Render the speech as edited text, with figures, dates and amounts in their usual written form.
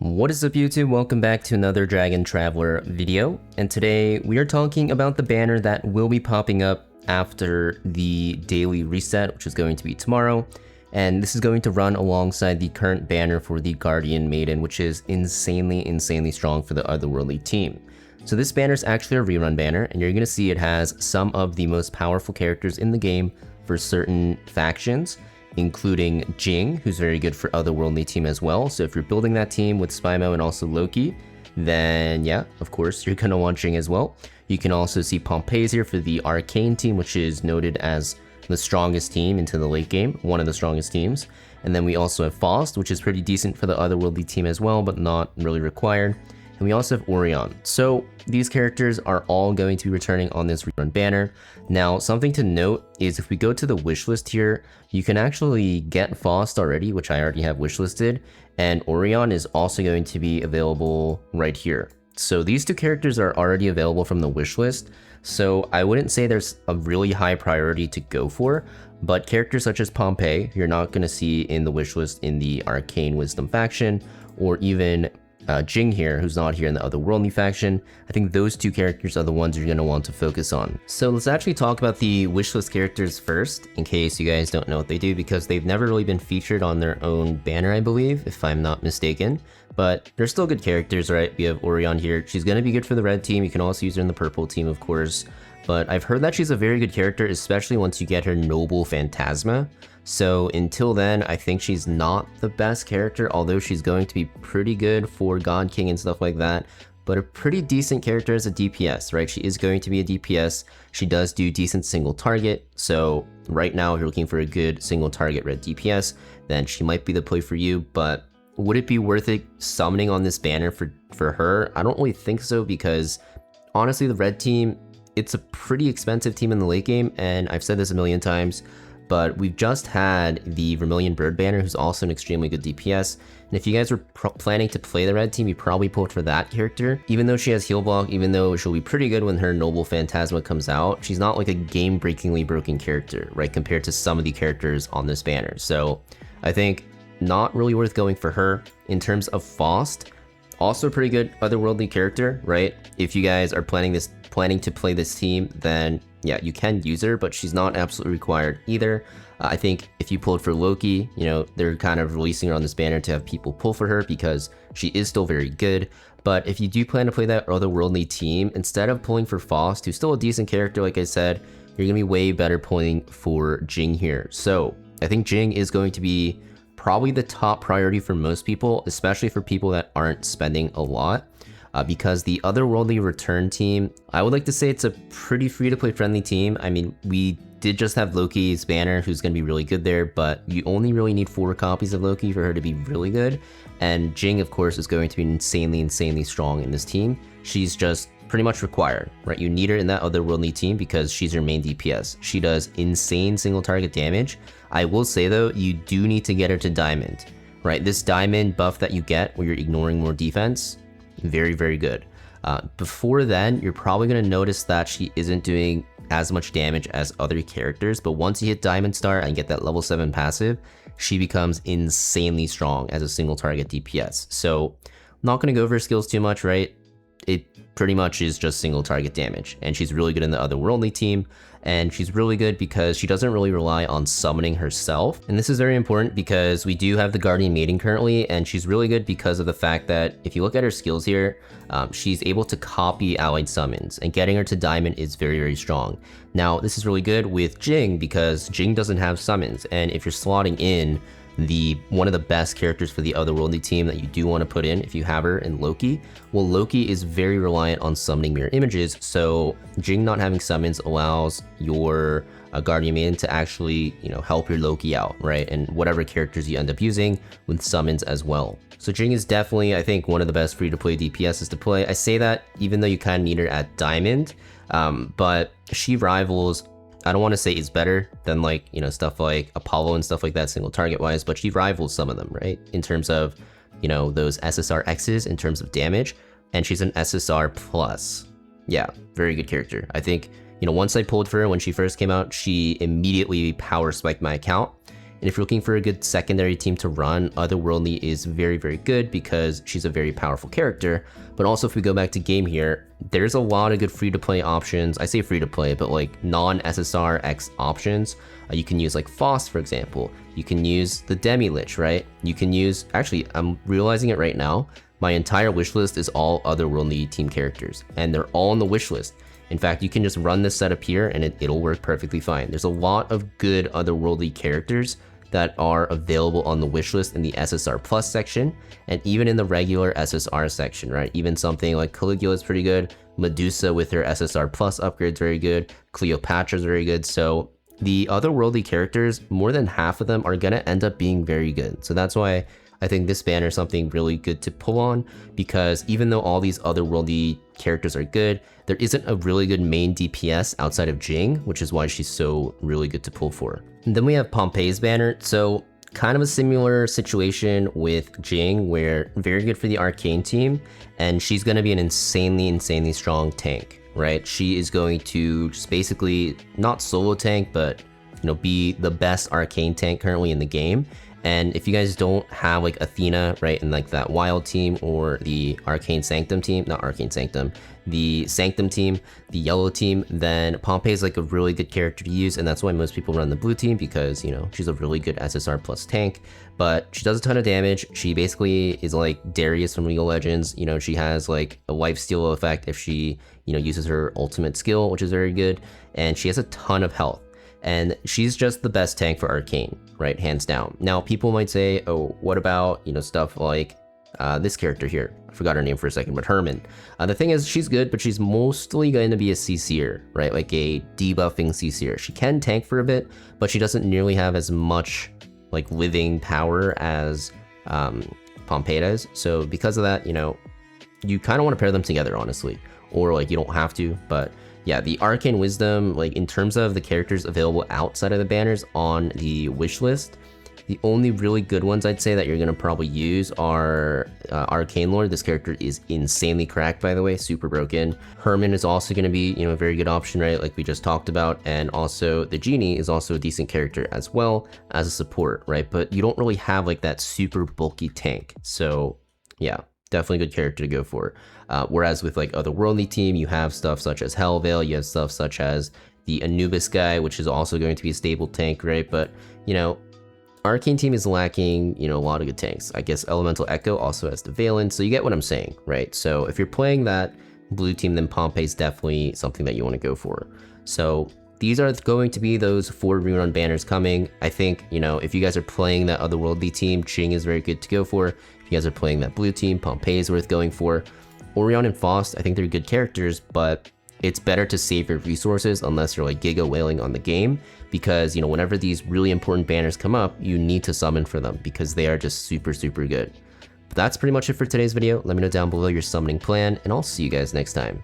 What is up YouTube? Welcome back to another Dragon Traveler video, and today we are talking about the banner that will be popping up after the daily reset, which is going to be tomorrow, and this is going to run alongside the current banner for the Guardian Maiden, which is insanely strong for the Otherworldly team. So this banner is actually a rerun banner, and you're going to see it has some of the most powerful characters in the game for certain factions, including Jing, who's very good for Otherworldly team as well. So if you're building that team with Spymo and also Loki, then yeah, of course, you're gonna want Jing as well. You can also see Pompei here for the Arcane team, which is noted as the strongest team into the late game, one of the strongest teams. And then we also have Faust, which is pretty decent for the Otherworldly team as well, but not really required. And we also have Orion. So these characters are all going to be returning on this rerun banner. Now, something to note is if we go to the wishlist here, you can actually get Faust already, which I already have wishlisted, and Orion is also going to be available right here. So these two characters are already available from the wishlist, so I wouldn't say there's a really high priority to go for, but characters such as Pompey, you're not going to see in the wishlist in the Arcane Wisdom faction, or even Jing here, who's not here in the Otherworldly faction. I think those two characters are the ones you're going to want to focus on. So let's actually talk about the wishlist characters first, in case you guys don't know what they do, because they've never really been featured on their own banner, I believe, if I'm not mistaken. But they're still good characters, right? We have Orion here. She's going to be good for the red team. You can also use her in the purple team, of course. But I've heard that she's a very good character, especially once you get her Noble Phantasma. So until then, I think she's not the best character, although she's going to be pretty good for God King and stuff like that. But a pretty decent character as a DPS, right? She is going to be a DPS. She does do decent single target. So right now, if you're looking for a good single target red DPS, then she might be the play for you. But would it be worth it summoning on this banner for her? I don't really think so, because honestly, the red team, it's a pretty expensive team in the late game, and I've said this a million times, but we've just had the Vermilion Bird banner, who's also an extremely good DPS, and if you guys were planning to play the red team, you probably pulled for that character. Even though she has heal block, even though she'll be pretty good when her Noble Phantasma comes out, she's not like a game-breakingly broken character, right, compared to some of the characters on this banner. So I think not really worth going for her. In terms of Faust, also a pretty good Otherworldly character, right? If you guys are planning to play this team, then yeah, you can use her, but she's not absolutely required either. I think if you pulled for Loki, you know, they're kind of releasing her on this banner to have people pull for her because she is still very good. But if you do plan to play that Otherworldly team, instead of pulling for Faust, who's still a decent character, like I said, you're gonna be way better pulling for Jing here. So I think Jing is going to be probably the top priority for most people, especially for people that aren't spending a lot. Because the Otherworldly return team, I would like to say it's a pretty free-to-play friendly team. I mean, we did just have Loki's banner, who's going to be really good there, but you only really need 4 copies of Loki for her to be really good. And Jing, of course, is going to be insanely strong in this team. She's just pretty much required, right? You need her in that Otherworldly team because she's your main DPS. She does insane single target damage. I will say though, you do need to get her to Diamond, right? This Diamond buff that you get where you're ignoring more defense, very good. Before then, you're probably going to notice that she isn't doing as much damage as other characters, but once you hit Diamond Star and get that level 7 passive, she becomes insanely strong as a single target DPS. So I'm not going to go over her skills too much, right? It pretty much is just single target damage, and she's really good in the Otherworldly team, and she's really good because she doesn't really rely on summoning herself. And this is very important because we do have the Guardian Maiden currently, and she's really good because of the fact that if you look at her skills here, she's able to copy allied summons, and getting her to Diamond is very strong. Now this is really good with Jing because Jing doesn't have summons, and if you're slotting in one of the best characters for the Otherworldly team that you do want to put in, if you have her in Loki, well, Loki is very reliant on summoning mirror images, so Jing not having summons allows your Guardian Maiden to actually, you know, help your Loki out, right? And whatever characters you end up using with summons as well. So Jing is definitely, I think, one of the best free-to-play DPSs to play. I say that even though you kind of need her at Diamond, but she rivals, I don't want to say is better than, like, you know, stuff like Apollo and stuff like that single target wise, but she rivals some of them, right? In terms of, you know, those SSR X's in terms of damage, and she's an SSR plus. Yeah, very good character. I think, you know, once I pulled for her when she first came out, she immediately power spiked my account, And if you're looking for a good secondary team to run, Otherworldly is very, very good because she's a very powerful character. But also if we go back to game here, there's a lot of good free-to-play options. I say free-to-play, but like non-SSR X options. You can use like Faust, for example. You can use the Demi-Lich, right? You can use, actually, I'm realizing it right now. My entire wishlist is all Otherworldly team characters, and they're all on the wishlist. In fact, you can just run this setup here and it'll work perfectly fine. There's a lot of good Otherworldly characters that are available on the wishlist in the SSR Plus section, and even in the regular SSR section, right? Even something like Caligula is pretty good, Medusa with her SSR Plus upgrades very good, Cleopatra's very good. So the Otherworldly characters, more than half of them are gonna end up being very good. So that's why I think this banner is something really good to pull on, because even though all these Otherworldly characters are good, there isn't a really good main DPS outside of Jing, which is why she's so really good to pull for. And then we have Pompei's banner. So kind of a similar situation with Jing, where very good for the arcane team, and she's going to be an insanely strong tank, right? She is going to just basically not solo tank, but be the best arcane tank currently in the game. And if you guys don't have like Athena, right, and like that wild team or the Arcane Sanctum team, not Arcane Sanctum, the Sanctum team, the yellow team, then Pompey is like a really good character to use, and that's why most people run the blue team, because she's a really good SSR plus tank. But she does a ton of damage. She basically is like Darius from League of Legends. She has like a lifesteal effect if she uses her ultimate skill, which is very good, and she has a ton of health. And she's just the best tank for Arcane, right? Hands down. Now, people might say, oh, what about, stuff like this character here? I forgot her name for a second, but Herman. The thing is, she's good, but she's mostly going to be a CC'er, right? Like a debuffing CC'er. She can tank for a bit, but she doesn't nearly have as much like living power as Pompei does. So because of that, you kind of want to pair them together, honestly. Or like you don't have to, but yeah, the Arcane Wisdom, like in terms of the characters available outside of the banners on the wish list, the only really good ones I'd say that you're gonna probably use are Arcane Lord. This character is insanely cracked, by the way, super broken. Herman is also gonna be, a very good option, right? Like we just talked about, and also the Genie is also a decent character as well as a support, right? But you don't really have like that super bulky tank, so yeah. Definitely a good character to go for. Whereas with like Otherworldly team, you have stuff such as Hellveil, you have stuff such as the Anubis guy, which is also going to be a stable tank, right? But, Arcane team is lacking, a lot of good tanks. I guess Elemental Echo also has the Valen, so you get what I'm saying, right? So if you're playing that blue team, then Pompei is definitely something that you want to go for. So these are going to be those 4 rerun banners coming. I think, if you guys are playing that Otherworldly team, Jing is very good to go for. If you guys are playing that blue team, Pompei is worth going for. Orion and Faust, I think they're good characters, but it's better to save your resources unless you're like giga whaling on the game, because whenever these really important banners come up, you need to summon for them because they are just super good. But that's pretty much it for today's video. Let me know down below your summoning plan, and I'll see you guys next time.